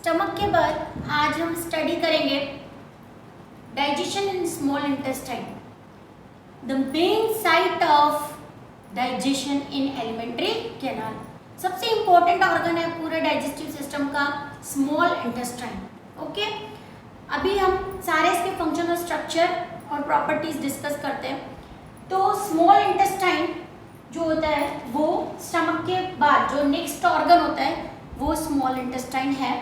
Stomach के बाद आज हम स्टडी करेंगे digestion in small intestine, the main site of digestion in alimentary canal. सबसे इंपॉर्टेंट ऑर्गन है पूरे डाइजेस्टिव सिस्टम का स्मॉल इंटेस्टाइन। ओके, अभी हम सारे इसके फंक्शन और स्ट्रक्चर और प्रॉपर्टीज डिस्कस करते हैं। तो स्मॉल इंटेस्टाइन जो होता है वो स्टमक के बाद जो नेक्स्ट ऑर्गन होता है वो स्मॉल इंटेस्टाइन है।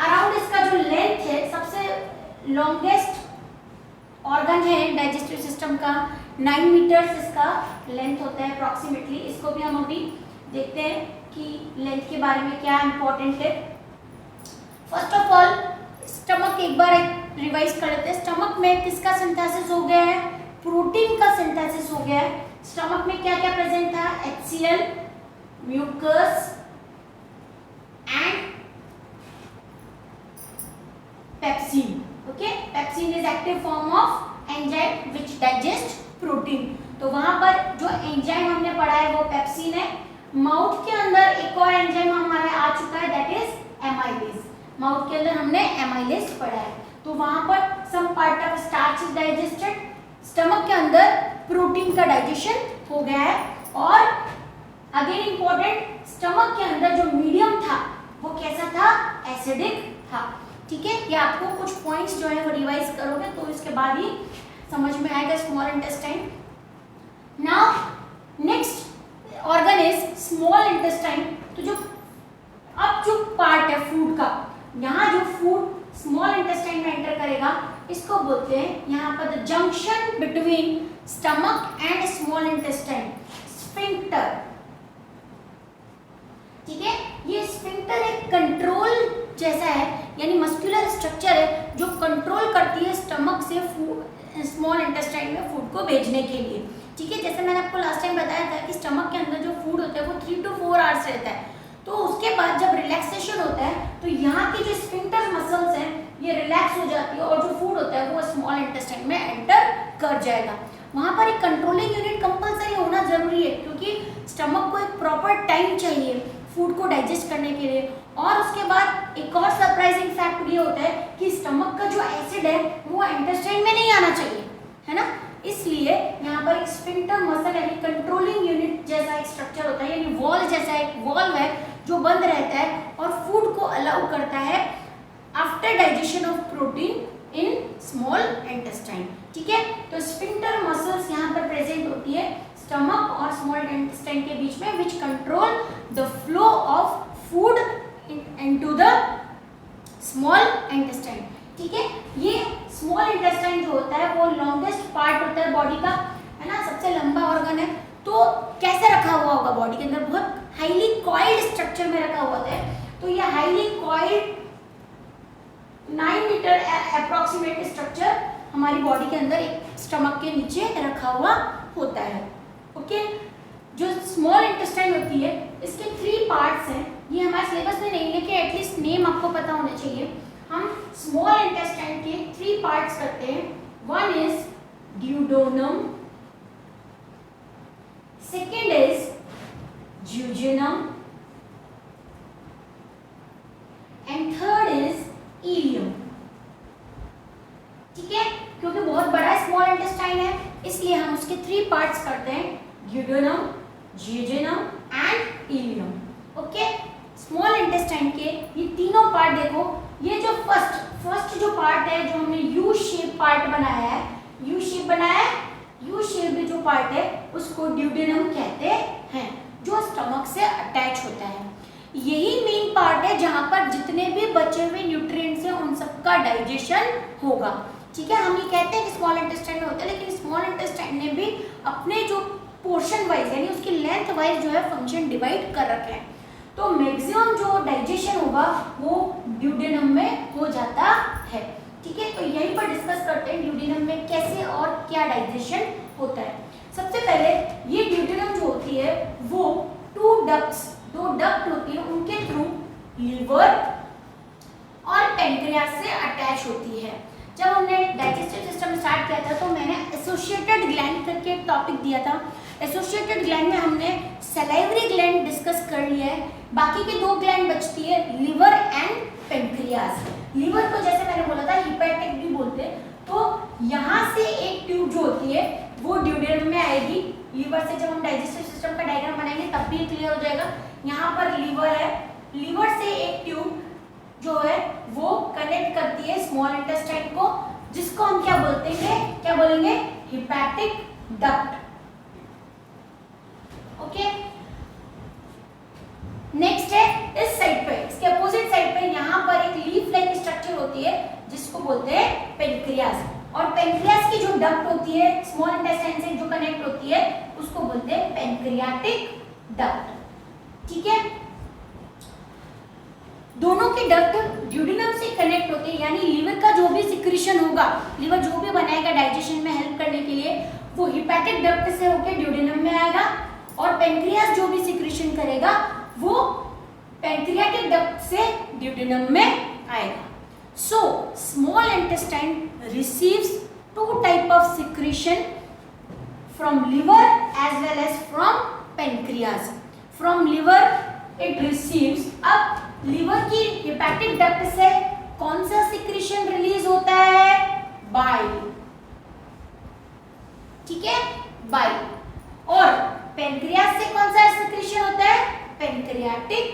अराउंड इसका जो लेंथ है, सबसे लॉन्गेस्ट ऑर्गन है डाइजेस्टिव सिस्टम का, 9 मीटर्स इसका लेंथ होता है अप्रॉक्सीमेटली। इसको भी हम अभी देखते हैं कि लेंथ के बारे में क्या इंपॉर्टेंट है। फर्स्ट ऑफ ऑल स्टमक एक बार रिवाइज कर लेते हैं। स्टमक में किसका सिंथेसिस हो गया है? प्रोटीन का सिंथेसिस हो गया है। स्टमक में क्या क्या प्रेजेंट था? HCl, mucus and pepsin. Okay, pepsin is active form of enzyme which digest protein. तो वहां पर जो एंजाइम हमने पढ़ा है वो पेप्सिन है। माउथ के अंदर एक और एंजाइम हमारा आ चुका है, दैट इज एमाइलेज। माउथ के अंदर हमने एमाइलेज पढ़ा है। तो वहां पर some part of starch is digested. Stomach के अंदर प्रोटीन का डाइजेशन हो गया है। और अगेन इंपॉर्टेंट, स्टमक के अंदर जो मीडियम था वो कैसा था? एसिडिक था। ठीक है, ये आपको कुछ पॉइंट्स जो है वो रिवाइज करोगे तो इसके बाद ही समझ में आएगा small intestine. Now next organ is small intestine. तो जो अब जो पार्ट है फूड का, यहाँ जो फूड स्मॉल इंटेस्टाइन में एंटर करेगा इसको बोलते हैं यहाँ पर the junction between stomach and small intestine, sphincter. ठीक है, ये स्फिंक्टर एक कंट्रोल जैसा है, यानी मस्कुलर स्ट्रक्चर है जो कंट्रोल करती है स्टमक से फूड स्मॉल इंटेस्टाइन में फूड को भेजने के लिए। ठीक है, जैसे मैंने आपको लास्ट टाइम बताया था कि स्टमक के अंदर जो फूड होता है वो 3 to 4 आवर्स रहता है। तो उसके बाद जब रिलैक्सेशन होता है तो यहाँ की जो स्फिंक्टर मसल्स हैं ये रिलैक्स हो जाती है और जो फूड होता है वो स्मॉल इंटेस्टाइन में एंटर कर जाएगा। वहाँ पर एक कंट्रोलिंग यूनिट कंपलसरी होना जरूरी है क्योंकि स्टमक को एक प्रॉपर टाइम चाहिए फूड को डाइजेस्ट करने के लिए। और उसके बाद एक और सरप्राइजिंग फैक्ट ये होता है कि स्टमक का जो एसिड है वो इंटेस्टाइन में नहीं आना चाहिए, है ना। इसलिए यहाँ पर एक स्फिंक्टर मसल यानी कंट्रोलिंग यूनिट जैसा एक स्ट्रक्चर होता है, यानी वॉल जैसा एक वॉल्व है जो बंद रहता है और फूड को अलाउ करता है after digestion of protein in small intestine. ठीक है, तो स्फिंक्टर मसल्स यहाँ पर प्रेजेंट होती है स्टमक और स्मॉल इंटेस्टाइन के बीच में, which control the flow of food into the small intestine. ठीक है, ये स्मॉल इंटेस्टाइन जो होता है वो लॉन्गेस्ट पार्ट होता है बॉडी का, है ना, सबसे लंबा ऑर्गन है। तो कैसे रखा हुआ होगा बॉडी के अंदर? बहुत हाईली कॉइल्ड स्ट्रक्चर में रखा हुआ है। तो ये highly coiled 9 metre approximate structure हमारी बॉडी के अंदर एक स्टमक के नीचे रखा हुआ होता है। ओके, जो स्मॉल इंटेस्टाइन होती है इसके 3 पार्ट्स हैं। ये हमारे सिलेबस में नहीं, लेकिन एटलीस्ट नेम आपको पता होना चाहिए। हम स्मॉल इंटेस्टाइन के 3 पार्ट्स करते हैं। One is duodenum, second is jejunum and third is ileum. ठीक है, क्योंकि बहुत बड़ा स्मॉल इंटेस्टाइन है इसलिए हम उसके 3 पार्ट्स करते हैं, duodenum, jejunum and ileum. Okay, small intestine के ये तीनों पार्ट देखो। ये जो फर्स्ट जो पार्ट है जो हमने यू शेप पार्ट बनाया है, यू शेप बनाया है, यू शेप में जो पार्ट है उसको ड्यूडेनम कहते हैं, जो स्टमक से अटैच होता है। यही मेन पार्ट है जहां पर जितने भी बचे हुए न्यूट्रिएंट्स हैं उन सबका डाइजेशन होगा। ठीक है, हम ये कहते हैं कि स्मॉल इंटेस्टाइन में होता है, लेकिन स्मॉल इंटेस्टाइन ने भी अपने जो पोर्शन वाइज यानी उसकी लेंथ वाइज जो है फंक्शन डिवाइड कर रखे हैं। तो मैक्सिमम जो डाइजेशन होगा वो ड्यूडेनम में हो जाता है। ठीक है, तो यहीं पर डिस्कस करते हैं ड्यूडेनम में कैसे और क्या डाइजेशन होता है। सबसे पहले ये ड्यूडेनम जो होती है वो 2 डक्ट होती है, उनके थ्रू लीवर और पेंक्रियास से अटैच होती है। जब हमने डाइजेस्टिव सिस्टम स्टार्ट किया था तो मैंने एसोसिएटेड ग्लैंड करके एक टॉपिक दिया था एसोसिएटेड ग्लैंड में हमने सलाइवरी ग्लैंड डिस्कस कर लिया है, बाकी के दो ग्लैंड बचती है, लिवर एंड पेनक्रियास। लिवर को जैसे मैंने बोला था हिपैटिक भी बोलते हैं। तो यहाँ से एक ट्यूब जो होती है वो ड्यूडेनम में आएगी। लिवर से जब हम डाइजेस्टिव सिस्टम का डायग्राम बनाएंगे तब भी क्लियर हो जाएगा। यहाँ पर लिवर है, लिवर से एक ट्यूब जो है वो कनेक्ट करती है स्मॉल इंटेस्टाइन को, जिसको हम क्या बोलते हैं, क्या बोलेंगे, हिपैटिक डक्ट। ओके, नेक्स्ट है इस साइड पे, इसके अपोजिट साइड पे यहाँ पर एक लीफ लाइक स्ट्रक्चर होती है जिसको बोलते हैं पेनक्रियास। और पेनक्रियास की जो डक्ट होती है स्मॉल इंटेस्टाइन से जो कनेक्ट होती है उसको बोलते हैं पेनक्रियाटिक डक्ट। ठीक है, दोनों की डक्ट ड्यूडेनम से कनेक्ट होते हैं, यानी लीवर का जो भी सिक्रीशन होगा, लीवर जो भी बनाएगा डाइजेशन में हेल्प करने के लिए, वो हिपैटिक डक्ट से होकर ड्यूडेनम में आएगा। और पेनक्रियास जो भी सिक्रीशन करेगा वो पेनक्रियाटिक डक्ट से ड्यूडेनम में आएगा। So small intestine receives two type of secretion from liver as well as from pancreas. From liver it receives, अब लिवर की हिपैटिक डक्ट से कौन सा सिक्रीशन रिलीज होता है, बाइल। ठीक है, बाइल। और पेनक्रियास से कौन सा सिक्रीशन होता है, पेनक्रियाटिक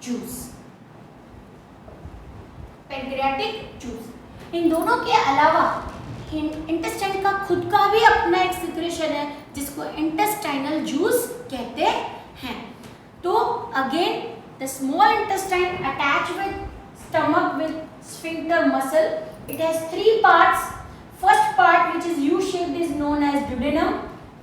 जूस, पेनक्रियाटिक जूस। इन दोनों के अलावा इंटेस्टाइन का खुद का भी अपना एक सिक्रीशन है जिसको इंटेस्टाइनल जूस कहते हैं। तो again the small intestine attached with stomach with sphincter muscle. It has three parts. First part which is U-shaped is known as duodenum.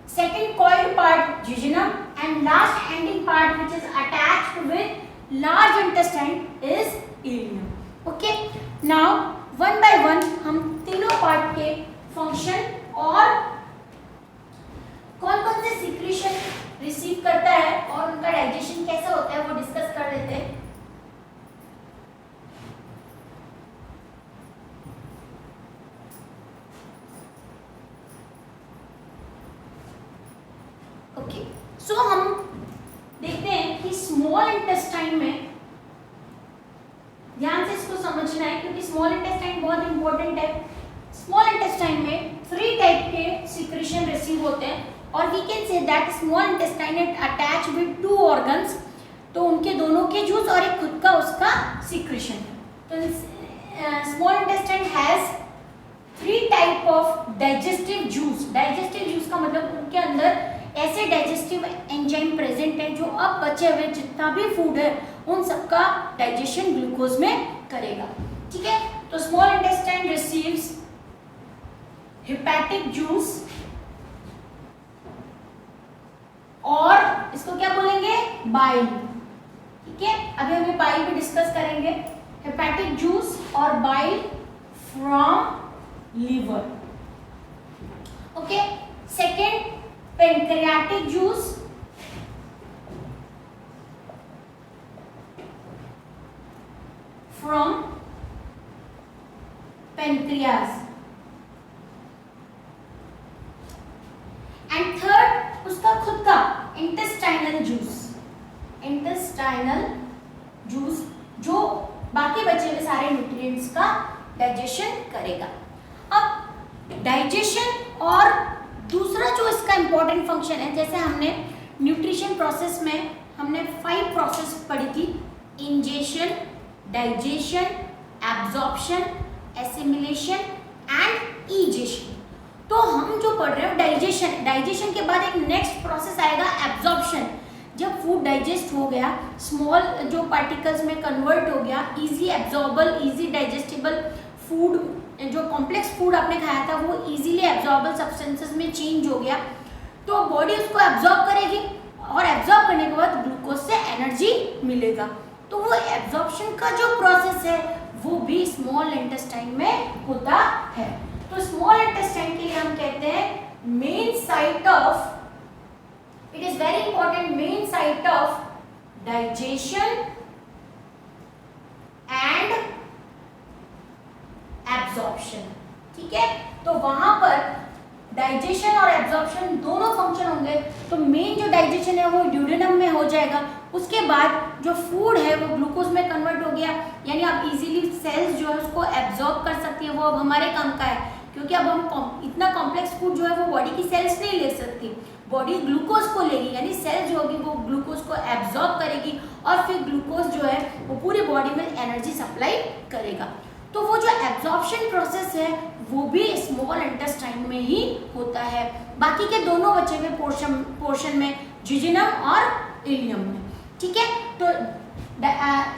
Second coiled part jejunum, and last ending part which is attached with large intestine is ileum. Okay. Now one by one हम तीनों part के function और कौन कौन से secretion receive करता है और उनका डाइजेशन कैसा होता है वो डिस्कस कर लेते हैं। ओके, सो हम देखते हैं कि स्मॉल इंटेस्टाइन में, ध्यान से इसको समझना है क्योंकि स्मॉल इंटेस्टाइन बहुत इंपॉर्टेंट है। स्मॉल इंटेस्टाइन में 3 टाइप के सिक्रीशन रिसीव होते हैं और we can say that small intestine it attach with 2 organs. तो उनके दोनों के जूस और एक खुद का उसका सिक्रीशन। तो small intestine has 3 type of digestive juice. Digestive juice का मतलब उनके अंदर ऐसे डाइजेस्टिव एंजाइम प्रेजेंट है जो अब बचे हुए जितना भी फूड है उन सबका डाइजेशन ग्लूकोज में करेगा। ठीक है, तो small intestine receives hepatic juice और इसको क्या बोलेंगे, बाइल। ठीक है, अभी हम बाइल भी डिस्कस करेंगे। हेपेटिक जूस और bile from liver. Okay, second pancreatic juice from pancreas. And third उसका खुद का इंटेस्टाइनल जूस। इंटेस्टाइनल जूस जो बाकी बचे हुए सारे न्यूट्रिएंट्स का डाइजेशन करेगा। अब डाइजेशन और दूसरा जो इसका इंपॉर्टेंट फंक्शन है, जैसे हमने न्यूट्रिशन प्रोसेस में हमने 5 प्रोसेस पढ़ी थी, ingestion, digestion, absorption, assimilation and ईजेशन। तो हम जो पढ़ रहे हैं डाइजेशन, डाइजेशन के बाद एक नेक्स्ट प्रोसेस आएगा एब्जॉर्प्शन। जब फूड डाइजेस्ट हो गया, स्मॉल जो पार्टिकल्स में कन्वर्ट हो गया, easy absorbable, easy digestible food, जो कॉम्प्लेक्स फूड आपने खाया था वो इजीली एब्जॉर्बल सब्सटेंसेस में चेंज हो गया, तो बॉडी उसको एब्जॉर्ब करेगी और एब्जॉर्ब करने के बाद ग्लूकोज से एनर्जी मिलेगा। तो वो एब्जॉर्प्शन का जो प्रोसेस है वो भी स्मॉल इंटेस्टाइन में होता है। तो स्मॉल इंटेस्टाइन के लिए हम कहते हैं main site of, it is very important, main site of digestion and absorption. ठीक है, तो वहां पर डाइजेशन और एब्जॉर्प्शन दोनों फंक्शन होंगे। तो मेन जो डाइजेशन है वो ड्यूडेनम में हो जाएगा। उसके बाद जो फूड है वो ग्लूकोज में कन्वर्ट हो गया, यानी आप इजीली सेल्स जो है उसको एब्जॉर्ब कर सकती है, वो अब हमारे काम का है, क्योंकि अब हम इतना कॉम्प्लेक्स फूड जो है वो बॉडी की सेल्स नहीं ले सकती, बॉडी ग्लूकोज को लेगी, यानी सेल जो होगी वो ग्लूकोज को एब्जॉर्ब करेगी और फिर ग्लूकोज जो है वो पूरी बॉडी में एनर्जी सप्लाई करेगा। तो वो जो एब्जॉर्प्शन प्रोसेस है वो भी स्मॉल इंटेस्टाइन में ही होता है, बाकी के दोनों बचे हुए पोर्शन में, जिजिनम और इलियम में। ठीक है, तो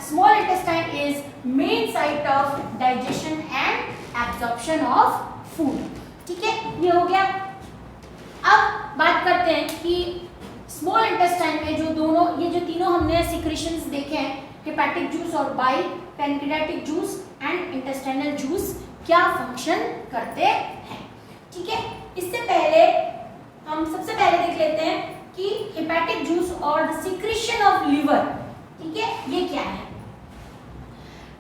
small intestine is main site of digestion and absorption of food. ठीक है, ये हो गया। अब बात करते हैं कि स्मॉल इंटेस्टाइन में ये जो तीनों हमने सिक्रीशंस देखे हैं, हेपेटिक जूस और bile, pancreatic juice and intestinal juice, क्या फंक्शन करते हैं। ठीक है, इससे पहले हम सबसे पहले देख लेते हैं कि हेपेटिक जूस और द सिक्रीशन ऑफ लिवर, ठीक है, ये क्या है।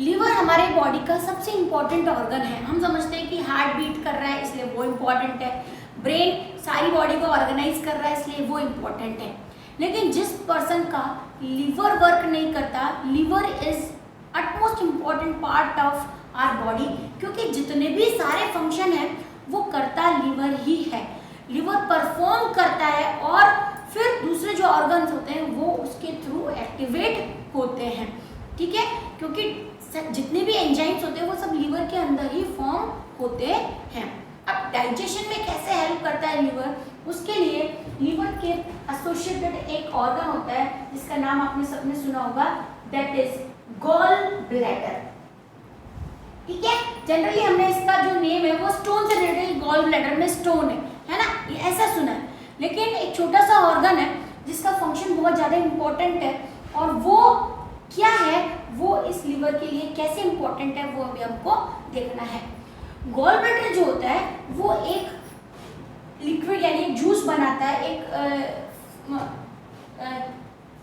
लिवर हमारे बॉडी का सबसे इंपॉर्टेंट ऑर्गन है। हम समझते हैं कि हार्ट बीट कर रहा है इसलिए वो इम्पॉर्टेंट है, ब्रेन सारी बॉडी को ऑर्गेनाइज कर रहा है इसलिए वो इम्पॉर्टेंट है। लेकिन जिस पर्सन का लिवर वर्क नहीं करता, liver is utmost important part of our body, क्योंकि जितने भी सारे फंक्शन हैं वो करता लिवर ही है। लिवर परफॉर्म करता है और फिर दूसरे जो ऑर्गन्स होते हैं वो उसके थ्रू एक्टिवेट होते हैं। ठीक है, क्योंकि जितने भी एंजाइम्स होते हैं वो सब लिवर के अंदर ही फॉर्म होते हैं। अब डाइजेशन में कैसे हेल्प करता है लिवर, उसके लिए लिवर के एसोसिएटेड एक ऑर्गन होता है जिसका नाम आपने सबने सुना होगा, दैट इज गॉल ब्लैडर। ठीक है, जनरली हमने इसका जो नेम है वो स्टोन से रिलेटेड, गॉल ब्लैडर में स्टोन है ना, ये ऐसा सुना है। लेकिन एक छोटा सा ऑर्गन है जिसका फंक्शन बहुत ज़्यादा इम्पोर्टेंट है, और वो क्या है, वो इस लिवर के लिए कैसे इम्पोर्टेंट है वो अभी हमको देखना है। गॉल ब्लैडर जो होता है वो एक लिक्विड यानी एक जूस बनाता है, एक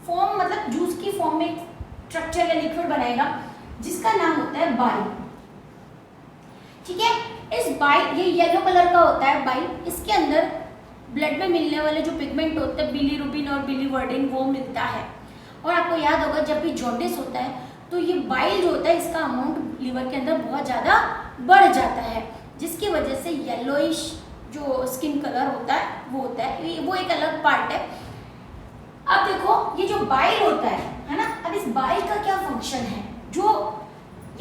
फॉर्म, मतलब जूस की फॉर्म में स्ट्रक्चर या लिक्विड बनाएगा जिसका नाम होता है बाइल। ठीक है, इस बाइल, ये येलो कलर का होता है बाइल, इसके अंदर ब्लड में मिलने वाले जो पिगमेंट होते हैं बिलीरुबिन और बिलीवर्डिन वो मिलता है। और आपको याद होगा जब भी जॉन्डिस होता है तो ये बाइल जो होता है इसका अमाउंट लिवर के अंदर बहुत ज़्यादा बढ़ जाता है, जिसकी वजह से येलोइश जो स्किन कलर होता है वो होता है, वो एक अलग पार्ट है। अब देखो ये जो बाइल होता है ना, अब इस बाइल का क्या फंक्शन है, जो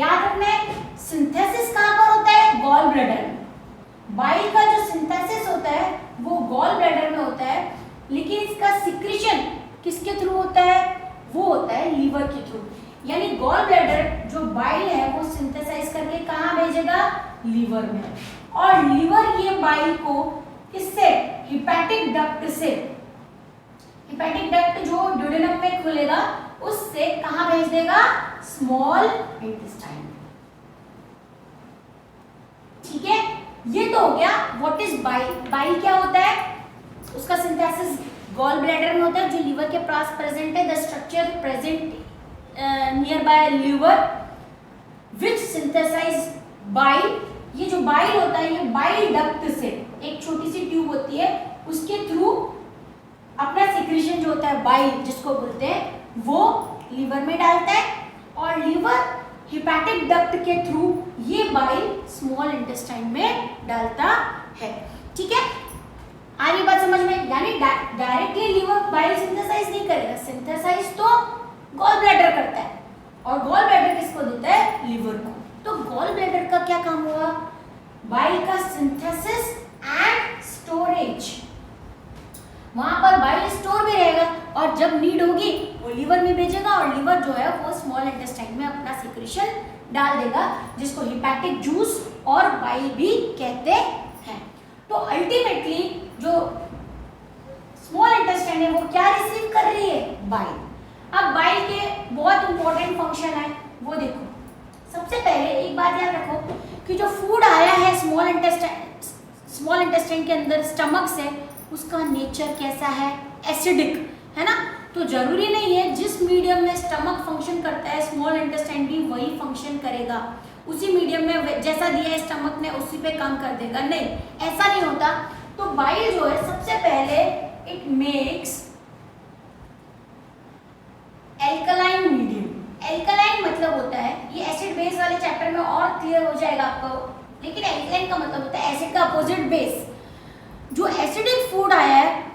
याद रखना है, सिंथेसिस कहाँ पर होता है, गॉल ब्लैडर में। बाइल का जो सिंथेसिस होता है वो गॉल ब्लैडर में होता है, लेकिन इसका सिक्रीशन किसके थ्रू होता है, वो होता है लिवर के थ्रू। यानी गॉल ब्लैडर जो बाइल है वो सिंथेसाइज करके कहाँ भेजेगा, लिवर में, और लिवर ये बाइल को किससे, हेपेटिक डक्ट से, हेपेटिक डक्ट जो ड्यूडेनम में खुलेगा उससे कहाँ भेज देगा, स्मॉल इंटेस्टाइन। ठीक है, ये तो हो गया व्हाट इज बाइल। बाइल क्या होता है, उसका सिंथेसिस गॉल ब्लैडर में होता है जो लिवर के पास प्रेजेंट है। The structure present near by liver which synthesize bile. ये जो बाइल होता है ये बाइल डक्ट से, एक छोटी सी ट्यूब होती है उसके थ्रू अपना सिक्रीशन जो होता है बाइल जिसको बोलते हैं वो लिवर में डालता है, और लिवर हेपेटिक डक्ट के थ्रू ये बाइल स्मॉल इंटेस्टाइन में डालता है। ठीक है, आ रही बात समझ में, यानी डायरेक्टली लिवर बाइल सिंथेसाइज नहीं करेगा, सिंथेसाइज तो गॉल ब्लैडर करता है, और गॉल ब्लैडर किसको देता है, लिवर को। तो गॉल ब्लैडर का क्या काम हुआ, बाइल का सिंथेसिस एंड स्टोरेज। वहां पर बाइल स्टोर भी रहेगा और जब नीड होगी वो लिवर में भेजेगा, और लिवर जो है वो स्मॉल इंटेस्टाइन में अपना सिक्रीशन डाल देगा, जिसको हेपेटिक जूस और बाइल भी कहते हैं। तो अल्टीमेटली जो स्मॉल इंटेस्टाइन है वो क्या रिसीव कर रही है, बाइल। अब बाइल के बहुत इंपॉर्टेंट फंक्शन है वो देखो। सबसे पहले एक बात याद रखो कि जो फूड आया है स्मॉल इंटेस्टाइन के अंदर स्टमक से, उसका नेचर कैसा है, एसिडिक है ना। तो जरूरी नहीं है जिस मीडियम में स्टमक फंक्शन करता है स्मॉल इंटेस्टाइन भी वही फंक्शन करेगा, उसी मीडियम में जैसा दिया है स्टमक ने उसी पे काम कर देगा, नहीं, ऐसा नहीं होता। तो बाइल जो है सबसे पहले इट मेक्स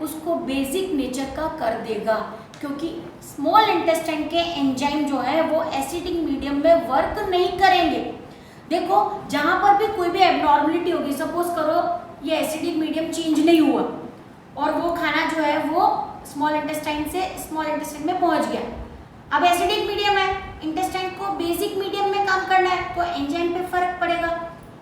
उसको बेसिक नेचर का कर देगा, क्योंकि स्मॉल इंटेस्टाइन के एंजाइम जो है वो एसिडिक मीडियम में वर्क नहीं करेंगे। देखो जहां पर भी कोई भी एबनॉर्मलिटी होगी, सपोज करो ये एसिडिक मीडियम चेंज नहीं हुआ और वो खाना जो है वो स्मॉल इंटेस्टाइन से स्मॉल इंटेस्टाइन में पहुंच गया। अब एसिडिक मीडियम है, इंटेस्टाइन को बेसिक मीडियम में काम करना है, तो एंजाइम पे फर्क पड़ेगा,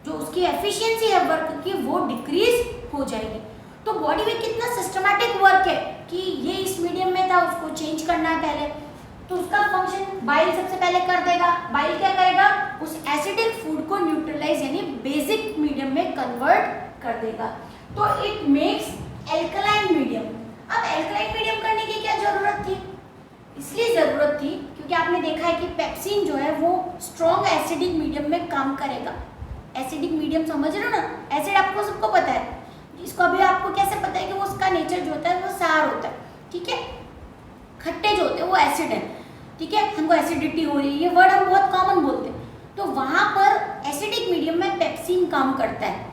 जो उसकी एफिशिएंसी है वर्क की वो डिक्रीज हो जाएगी। तो बॉडी में कितना सिस्टमैटिक वर्क है कि ये इस मीडियम में था, उसको चेंज करना है पहले, तो उसका फंक्शन बाइल सबसे पहले कर देगा। बाइल क्या करेगा, उस एसिडिक फूड को न्यूट्रलाइज यानी बेसिक मीडियम में कन्वर्ट कर देगा। तो इट मेक्स एल्कलाइन मीडियम। अब एल्कलाइन मीडियम करने की क्या जरूरत थी? इसलिए जरूरत थी क्योंकि आपने देखा है कि पेप्सिन जो है वो स्ट्रॉन्ग एसिडिक मीडियम में काम करेगा। एसिडिक मीडियम समझ रहे हो ना, एसिड आपको सबको पता है, इसको अभी आपको कैसे पता है कि वो उसका नेचर जो होता है वो सार होता है, ठीक है, खट्टे जो होते हैं वो एसिड है, ठीक है, हमको एसिडिटी हो रही है, ये वर्ड हम बहुत कॉमन बोलते हैं। तो वहां पर एसिडिक मीडियम में पेप्सिन काम करता है,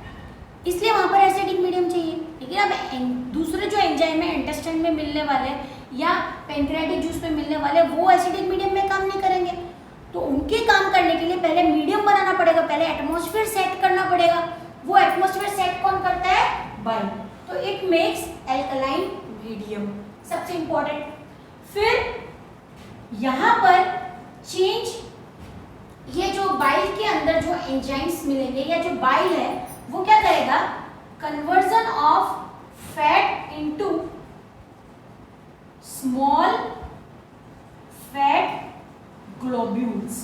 इसलिए वहां पर एसिडिक मीडियम चाहिए। लेकिन अब दूसरे जो एंजाइम है इंटेस्टाइन में मिलने वाले या पैंक्रियाटिक जूस में मिलने वाले वो एसिडिक मीडियम में काम नहीं करेंगे, तो उनके काम करने के लिए पहले मीडियम बनाना पड़ेगा, पहले एटमॉस्फेयर सेट करना पड़ेगा। वो एटमॉस्फेयर सेट कौन करता है? बाइल। तो इट मेक्स एल्कलाइन मीडियम, सबसे इंपॉर्टेंट। फिर यहाँ पर चेंज, ये जो बाइल के अंदर जो एंजाइम्स मिलेंगे या जो बाइल है वो क्या करेगा, conversion of fat into small fat globules.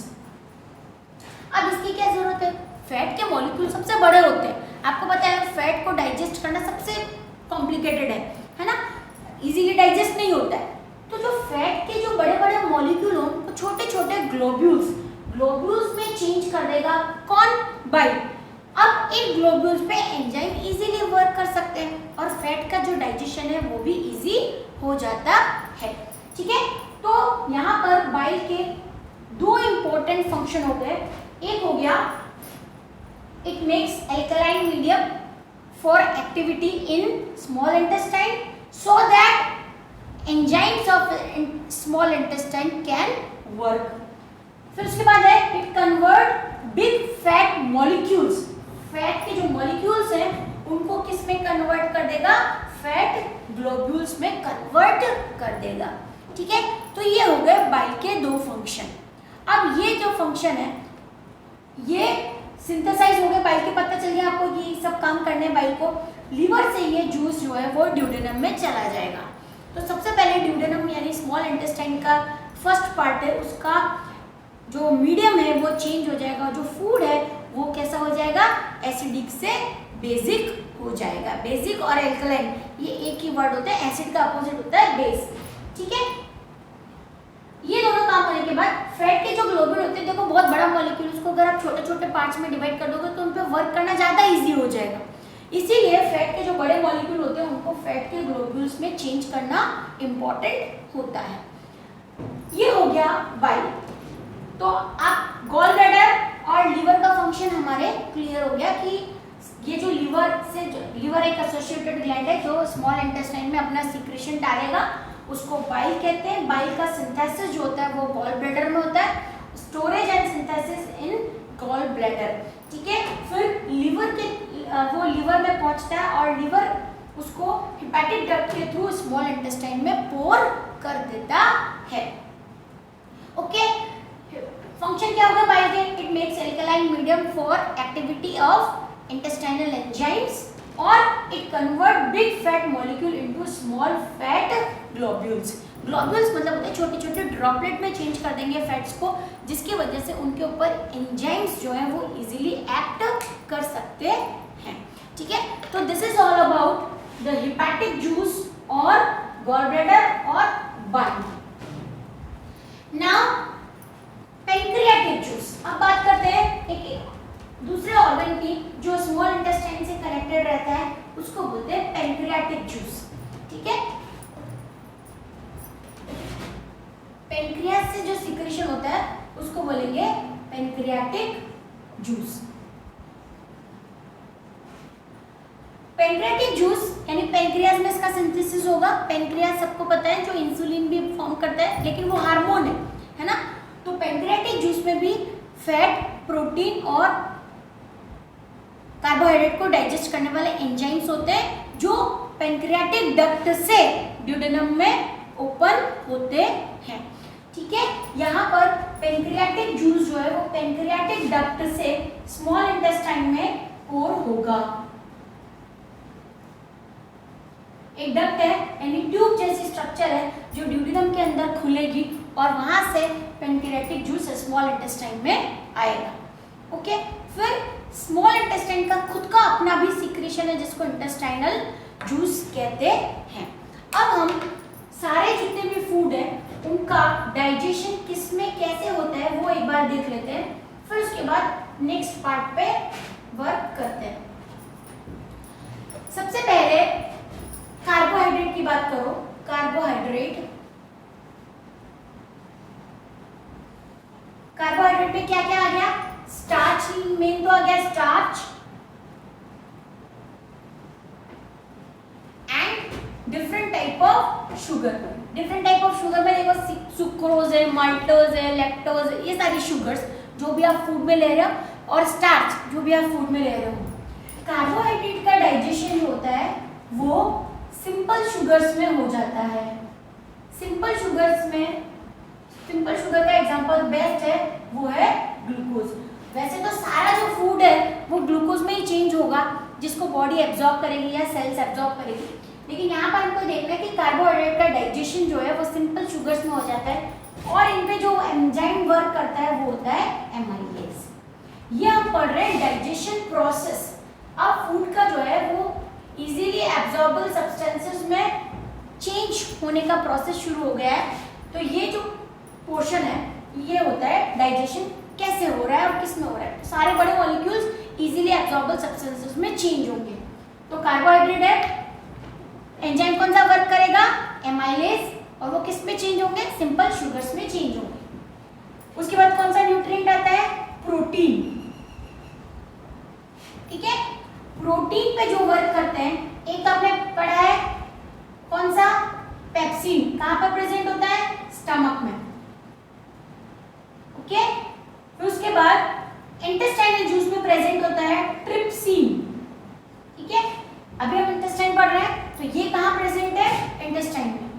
अब इसकी क्या जरूरत है, फैट के मॉलिक्यूल सबसे बड़े होते हैं, आपको पता है फैट को डाइजेस्ट करना सबसे कॉम्प्लिकेटेड है ना, इजीली डाइजेस्ट नहीं होता है। तो जो फैट के जो बड़े बड़े मॉलिक्यूल हो उनको छोटे छोटे ग्लोब्यूल्स में चेंज कर देगा कौन? बाइल। अब इन ग्लोब्यूल्स पे एंजाइम इजीली वर्क कर सकते हैं और फैट का जो डाइजेशन है वो भी इजी हो जाता है, ठीक है। तो यहाँ पर बाइल के दो इंपॉर्टेंट फंक्शन हो गए, एक हो गया it makes alkaline medium for activity in small intestine so that enzymes of small intestine can work. फिर उसके बाद है it convert big fat molecules, fat के जो मॉलिक्यूल्स हैं उनको किस में कन्वर्ट कर देगा? फैट ग्लोब्यूल्स में कन्वर्ट कर देगा, ठीक है। तो ये हो गए बाइल के दो फंक्शन। अब ये जो फंक्शन है ये सिंथेसाइज हो गए बाइल के, पता चल गया आपको कि सब काम करने बाइल को। लीवर से ये जूस जो है वो ड्यूडेनम में चला जाएगा। तो सबसे पहले ड्यूडेनम यानी स्मॉल इंटेस्टाइन का फर्स्ट पार्ट है, उसका जो मीडियम है वो चेंज हो जाएगा, जो फूड है वो कैसा हो जाएगा? एसिडिक से बेसिक हो जाएगा। बेसिक और एल्कलाइन ये एक ही वर्ड होता है, एसिड का अपोजिट होता है बेस, ठीक है। ये दोनों काम होने के बाद फैट के जो ग्लोब्यूल होते हैं, देखो बहुत बड़ा मॉलिक्यूल, उसको अगर आप छोटे छोटे पार्ट्स में डिवाइड कर दोगे तो उन पे वर्क करना ज़्यादा इजी हो जाएगा। इसीलिए फैट के जो बड़े मॉलिक्यूल होते हैं उनको फैट के ग्लोब्यूल्स में चेंज करना इम्पॉर्टेंट होता है। ये हो गया बाइल। तो आप गॉल ब्लैडर और लीवर का फंक्शन हमारे क्लियर हो गया कि ये जो लीवर एक एसोसिएटेड ग्लैंड है जो स्मॉल इंटेस्टाइन में अपना सीक्रेशन डालेगा, उसको बाइल कहते हैं। बाइल का सिंथेसिस जो होता है वो गॉल ब्लैडर में होता है, storage and synthesis in gall bladder, ठीक है। फिर लीवर के वो लीवर में पहुंचता है और लीवर उसको हेपेटिक डक्ट के थ्रू स्मॉल इंटेस्टाइन में पोर कर देता है, ओके। फंक्शन क्या होगा बाइल के? It makes alkaline medium for activity of intestinal enzymes और it convert big fat molecule into small fat globules. Globules मतलब होते हैं छोटे छोटे ड्रॉपलेट में चेंज कर देंगे फैट्स को, जिसकी वजह से उनके ऊपर एंजाइम्स जो है वो इजीली एक्ट कर सकते हैं, ठीक है। तो this is all about the hepatic juice और गॉल ब्लैडर और बाइल। Now pancreatic juice. अब बात करते हैं एक दूसरे ऑर्गन की जो स्मॉल इंटेस्टाइन से कनेक्टेड रहता है, उसको बोलते हैं पैंक्रियाटिक जूस, ठीक है। पैंक्रियास से जो सिक्रेशन होता है उसको बोलेंगे पैंक्रियाटिक जूस। पैंक्रियाटिक जूस यानी पेनक्रियाज में इसका सिंथेसिस होगा। पेनक्रियाज सबको पता है जो इंसुलिन भी फॉर्म करता है, लेकिन वो हार्मोन है ना। तो पेनक्रियाटिक जूस में भी फैट, प्रोटीन और कार्बोहाइड्रेट को डाइजेस्ट करने वाले एंजाइम्स होते हैं जो पेनक्रियाटिक डक्ट से ड्यूडेनम में ओपन होते हैं। ठीक है, यहाँ पर पेनक्रियाटिक जूस जो है वो पेनक्रियाटिक डक्ट से स्मॉल इंटेस्टाइन में पोर होगा। एक डक्ट है यानी ट्यूब जैसी स्ट्रक्चर है जो ड्यूडेनम के अंदर खुलेगी और वहां से पेनक्रियाटिक जूस स्मॉल इंटेस्टाइन में आएगा। ओके, फिर स्मॉल इंटेस्टाइन का खुद का अपना भी सिक्रीशन है जिसको इंटेस्टाइनल जूस कहते हैं। अब हम सारे जितने भी फूड है उनका डाइजेशन किस में कैसे होता है वो एक बार देख लेते हैं, फिर उसके बाद नेक्स्ट पार्ट पे वर्क करते हैं। सबसे पहले कार्बोहाइड्रेट की बात करो। कार्बोहाइड्रेट में क्या क्या आ गया? स्टार्च, मेन तो आ गया starch and different type of sugar. Different type of sugar में देखो सुक्रोज है, माल्टोज है, लैक्टोज है, ये सारी शुगर्स जो भी आप फूड में ले रहे हो, और स्टार्च जो भी आप फूड में ले रहे हो। कार्बोहाइड्रेट का डाइजेशन जो होता है वो सिंपल शुगर्स में हो जाता है। सिंपल शुगर का एग्जांपल बेस्ट है वो है ग्लूकोज। वैसे तो सारा जो फूड है वो ग्लूकोज में ही चेंज होगा जिसको बॉडी एब्जॉर्ब करेगी या सेल्स एब्जॉर्ब करेगी, लेकिन यहाँ पर हमको देखना है कि कार्बोहाइड्रेट का डाइजेशन जो है वो सिंपल शुगर्स में हो जाता है और इन पे जो एंजाइम वर्क करता है वो होता है एमाइलेज। ये हम पढ़ रहे हैं डाइजेशन प्रोसेस। अब फूड का जो है वो इजीली एब्जॉर्बल सब्सटेंसेस में चेंज होने का प्रोसेस शुरू हो गया है। तो ये जो पोर्शन है ये होता है डाइजेशन कैसे हो रहा है और किस में हो रहा है। तो सारे बड़े मॉलिक्यूल्स इजीली एब्जॉर्बल सब्सटेंसेस में चेंज होंगे। तो कार्बोहाइड्रेट है, एंजाइम कौन सा वर्क करेगा? एमाइलेज, और वो किस में चेंज होंगे? सिंपल शुगर्स में चेंज होंगे। उसके बाद कौन सा न्यूट्रिएंट आता है? प्रोटीन। ठीक है, प्रोटीन पे जो वर्क करते हैं, एक आपने पढ़ा है कौन सा? पेप्सिन। कहां पर प्रेजेंट होता है? स्टमक में। ओके, फिर उसके बाद इंटेस्टाइनल जूस में प्रेजेंट होता है ट्रिप्सिन। ठीक है, अभी हम इंटेस्टाइन पढ़ रहे हैं तो ये कहां प्रेजेंट है? इंटेस्टाइन में।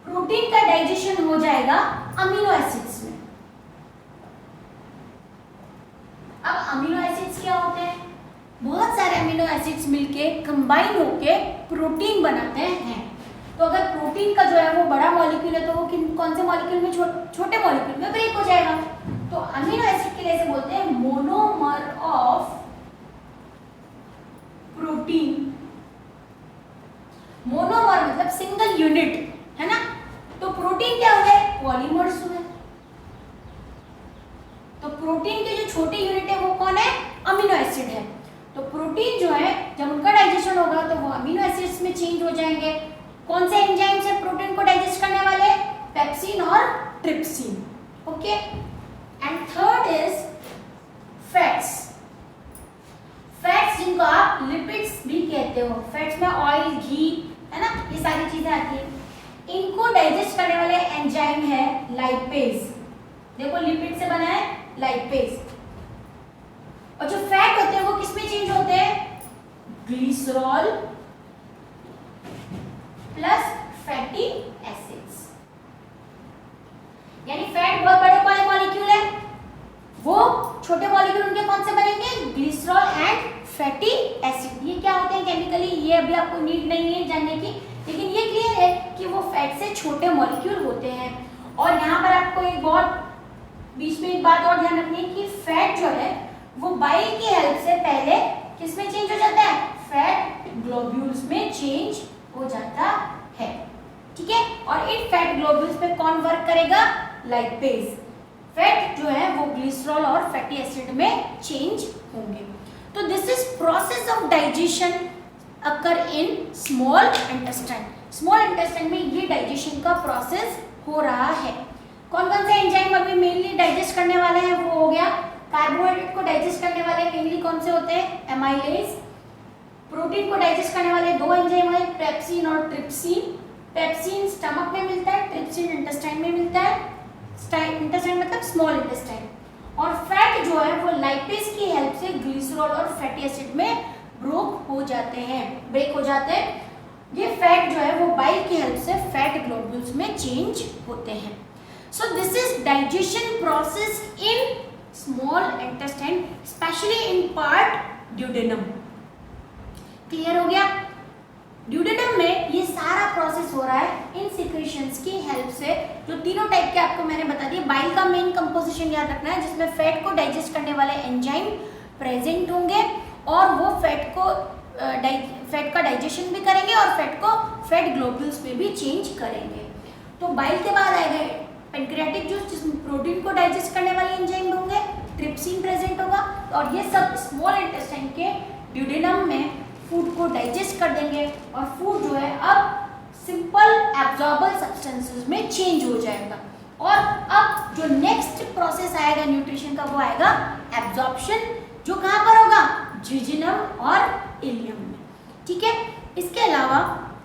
प्रोटीन का डाइजेशन हो जाएगा अमीनो एसिड्स में। अब अमीनो एसिड्स क्या होते हैं? बहुत सारे अमीनो एसिड्स मिलके कंबाइन होके प्रोटीन बनाते हैं। तो अगर प्रोटीन का जो है वो बड़ा मॉलिक्यूल है तो वो कौन से मॉलिक्यूल में? छोटे मॉलिक्यूल में ब्रेक हो जाएगा। तो अमीनो एसिड के लिए ऐसे बोलते हैं मोनोमर ऑफ प्रोटीन। मोनोमर मतलब सिंगल यूनिट, है ना। तो प्रोटीन क्या हुए? पॉलीमर्स हुए। तो प्रोटीन के जो छोटे यूनिट है वो कौन है? अमीनो एसिड है। तो प्रोटीन जो है जब उनका डाइजेशन होगा तो वो अमीनो एसिड्स में चेंज हो जाएंगे। कौन से एंजाइम्स है प्रोटीन को डाइजेस्ट करने वाले? पेप्सिन और trypsin. Okay, and third is fats. Fats जिनको आप लिपिड्स भी कहते हो। फैट्स में ऑयल, घी, है ना, ये सारी चीजें आती है। इनको डाइजेस्ट करने वाले एंजाइम है लाइपेज। देखो लिपिड से बना है लाइपेज। और जो फैट होते हैं वो किस में चेंज होते हैं? Glycerol plus fatty acids. यानी फैट बहुत बड़े वाले मॉलिक्यूल है, वो छोटे मॉलिक्यूल उनके कौन से बनेंगे? Glycerol and fatty acid. ये क्या होते हैं केमिकली ये अभी आपको नीड नहीं है जानने की, लेकिन ये क्लियर है कि वो फैट से छोटे मॉलिक्यूल होते हैं। और यहाँ पर आपको एक बहुत बीच में एक बात और ध्यान रखनी है कि फैट जो है वो बाइल की हेल्प से पहले किस में चेंज हो जाता है? फैट ग्लोब्यूल्स में चेंज हो जाता है। ठीक है, और इन फैट ग्लोब्यूल्स पे कौन वर्क करेगा? लाइपेज। फैट जो है वो ग्लिसरॉल और फैटी एसिड में चेंज होंगे। तो this is process of digestion occur in small intestine. Small intestine में ये डाइजेशन का प्रोसेस हो रहा है। कौन कौन से एंजाइम अभी मेनली डाइजेस्ट करने वाले हैं? वो हो गया कार्बोहाइड्रेट को डाइजेस्ट करने वाले मेनली कौन से होते हैं? एमाइलेज, प्रोटीन को डाइजेस्ट करने वाले दो एंजाइम है, पेप्सिन और ट्रिप्सिन। पेप्सिन स्टमक में मिलता है, ट्रिप्सिन इंटेस्टाइन में मिलता है। इंटेस्टाइन मतलब स्मॉल इंटेस्टाइन। और फैट जो है वो लाइपेज की हेल्प से ग्लिसरॉल और फैटी एसिड में ब्रेक हो जाते हैं। ये फैट जो है वो बाइल की हेल्प से फैट ग्लोब्यूल्स में चेंज होते हैं। So this is digestion process in small intestine, specially in part duodenum. Clear हो गया? ड्यूडेनम में ये सारा प्रोसेस हो रहा है इन सिक्रीशंस की हेल्प से, जो तीनों टाइप के आपको मैंने बता दिए। बाइल का मेन कंपोजिशन याद रखना है, जिसमें फैट को डाइजेस्ट करने वाले एंजाइम प्रेजेंट होंगे और वो फैट का डाइजेशन भी करेंगे और फैट को फैट ग्लोब्यूल्स में भी चेंज करेंगे। तो बाइल के बाद आएगा पैंक्रियाटिक जूस, जिसमें प्रोटीन को डाइजेस्ट करने वाले एंजाइम होंगे, ट्रिप्सिन प्रेजेंट होगा और ये सब स्मॉल इंटेस्टाइन के ड्यूडेनम में फूड को डाइजेस्ट कर देंगे और फूड जो है अब सिंपल एब्जॉर्बल सब्सटेंसेस में चेंज हो जाएगा। और अब जो नेक्स्ट प्रोसेस आएगा न्यूट्रिशन का वो आएगा एब्जॉर्प्शन, जो कहाँ पर होगा? जिजिनम और इलियम में। ठीक है, इसके अलावा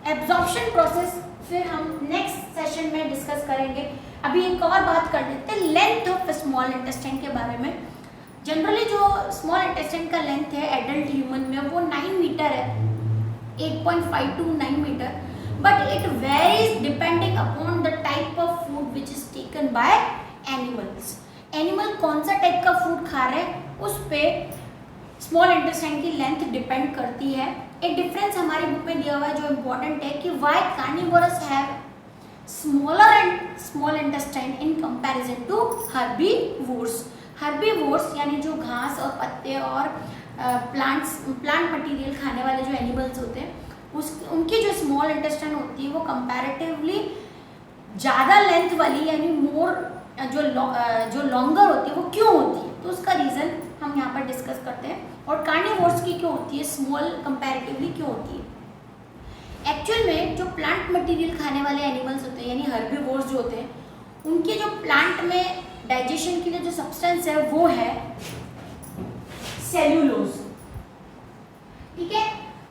एब्जॉर्प्शन प्रोसेस फिर हम नेक्स्ट सेशन में डिस्कस करेंगे। अभी एक और बात कर लेते हैं लेंथ ऑफ स्मॉल इंटेस्टाइन के बारे में। जनरली जो स्मॉल इंटेस्टाइन का लेंथ है एडल्ट ह्यूमन में वो 9 मीटर है, 8.5 to 9 metre, but it varies depending upon the type of food which is taken by animals. Animal कौन सा टाइप का फूड खा रहे हैं उस पे स्मॉल इंटेस्टाइन की लेंथ डिपेंड करती है। एक डिफरेंस हमारी बुक में दिया हुआ है जो इम्पोर्टेंट है कि why carnivorous have small intestine in comparison to herbivores. Herbivores यानी जो घास और पत्ते और प्लांट मटेरियल खाने वाले जो एनिमल्स होते हैं उनकी जो स्मॉल इंटेस्टाइन होती है वो कंपैरेटिवली ज़्यादा लेंथ वाली यानी मोर जो लॉन्गर होती है वो क्यों होती है, तो उसका रीज़न हम यहाँ पर डिस्कस करते हैं। और कार्निवोर्स की क्यों होती है स्मॉल कंपैरेटिवली क्यों होती है। एक्चुअल में जो प्लांट मटेरियल खाने वाले एनिमल्स होते हैं यानी हर्बीवोर्स जो होते हैं उनके जो प्लांट में डाइजेशन के लिए जो सब्सटेंस है वो है सेल्यूलोज। ठीक है,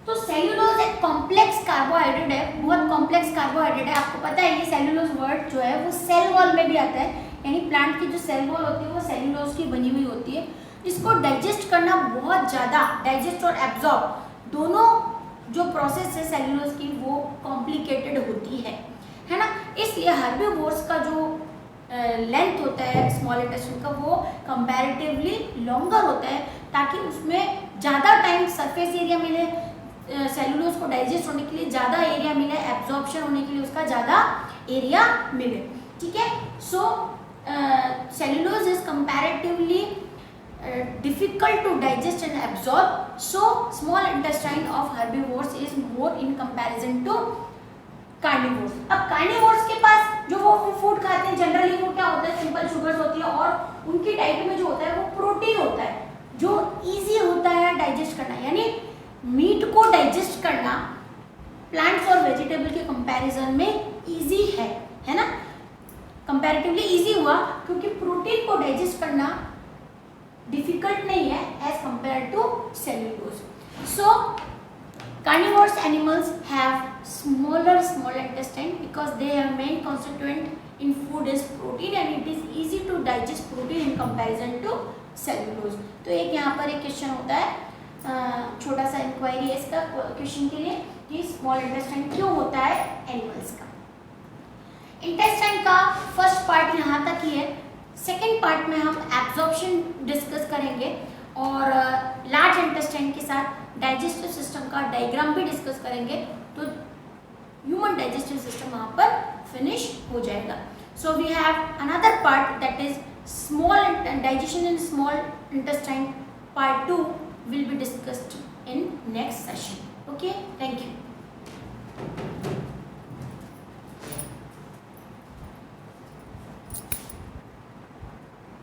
तो सेल्यूलोज एक कॉम्प्लेक्स कार्बोहाइड्रेट है, बहुत कॉम्प्लेक्स कार्बोहाइड्रेट है। आपको पता है ये सेल्यूलोज वर्ड जो है वो सेल वॉल में भी आता है, यानी प्लांट की जो सेल वॉल होती है वो सेल्यूलोज की बनी हुई होती है। इसको डाइजेस्ट करना बहुत ज़्यादा, डाइजेस्ट और एब्जॉर्ब दोनों जो प्रोसेस है सेल्यूलोज की वो कॉम्प्लिकेटेड होती है ना। इसलिए हर्बीवोर्स का जो लेंथ होता है स्मॉल इंटेस्टाइन का वो कंपैरेटिवली लॉन्गर होता है ताकि उसमें ज़्यादा टाइम सरफेस एरिया मिले, सेल्यूलोज को डाइजेस्ट होने के लिए ज़्यादा एरिया मिले, एब्जॉर्प्शन होने के लिए उसका ज़्यादा एरिया मिले। ठीक है, so cellulose is comparatively difficult to digest and absorb, so small intestine of herbivores is more in comparison to carnivores। अब carnivores के पास जो वो फूड खाते हैं जनरली वो क्या होता है, सिंपल शुगर्स होती है और उनकी डाइट में जो होता है वो प्रोटीन होता है जो इजी होता है डाइजेस्ट करना, यानी मीट को डाइजेस्ट करना प्लांट्स और वेजिटेबल के कंपैरिजन में इजी है ना, कंपैरेटिवली इजी हुआ क्योंकि प्रोटीन को डाइजेस्ट करना डिफिकल्ट नहीं है as compare to cellulose. So carnivorous animals have small intestine because their main constituent in food is protein and it is easy to digest protein in comparison to cellulose। तो एक यहाँ पर एक question होता है, छोटा सा इंक्वायरी है इसका क्वेश्चन के लिए कि स्मॉल इंटेस्टाइन क्यों होता है एनिमल्स का। इंटेस्टाइन का फर्स्ट पार्ट यहाँ तक ही है, सेकेंड पार्ट में हम एब्जॉर्प्शन डिस्कस करेंगे और लार्ज इंटेस्टाइन के साथ डाइजेस्टिव सिस्टम का डायग्राम भी डिस्कस करेंगे, तो ह्यूमन डाइजेस्टिव सिस्टम वहाँ पर फिनिश हो जाएगा। So we have another part that is small digestion in small intestine, part 2 will be discussed in next session. Okay, thank you.